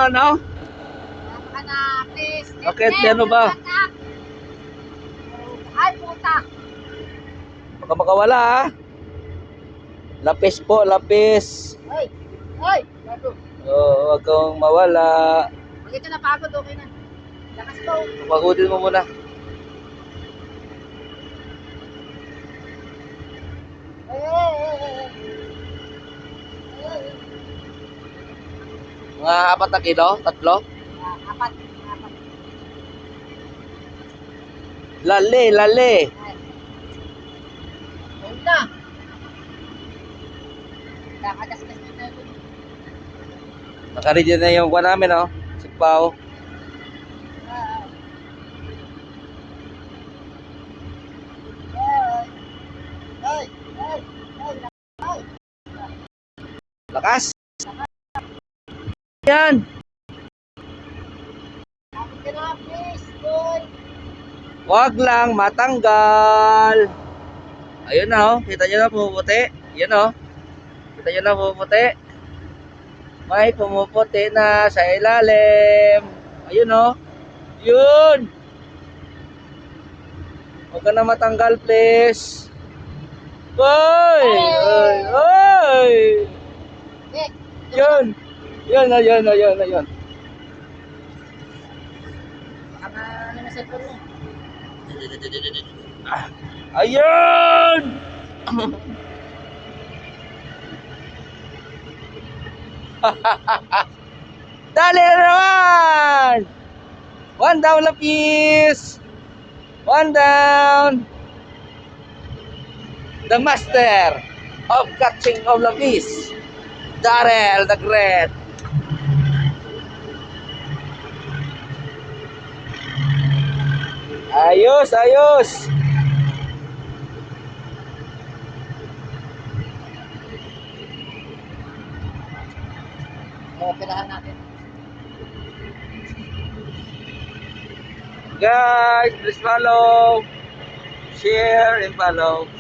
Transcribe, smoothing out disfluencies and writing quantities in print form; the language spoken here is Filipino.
ano? Baka na, please. Bakit? Ano ba? Ay, puta. Baka makawala ha. Lapis po, lapis. Ay, ay. Bago. Huwag kang mawala. Pag ito napagod, okay na. Lakas to. Pagodin mo muna. Ay, ay, ay, ay. Ay, ay. Mga 4 na kilo? 3? Apat. Lali, lali. Ay. Ayun na. Kakagasgas na tayo. Nakaready na yung kuha namin, oh. Sipaw. Ay, ay, ay. Lakas. Yan. Kapit ka na, please, boy. Wag lang matanggal. Ayun na, oh. Kita nyo na pumuputi. Yan, oh. Kita nyo na pumuputi. May pumuputi na sa ilalim. Ayun, oh. Yun. Huwag ka na matanggal, please. Oy! Oy! Oy! Eh, Yun! Yun, ayun, ayun, ayun. baka ano na cellphone mo. Ayun! Dali na naman! One down, lapis! One down! The master of catching of lapis, Darrell the Great. Ayos, ayos! Operahan natin. Guys, please follow, share, and follow.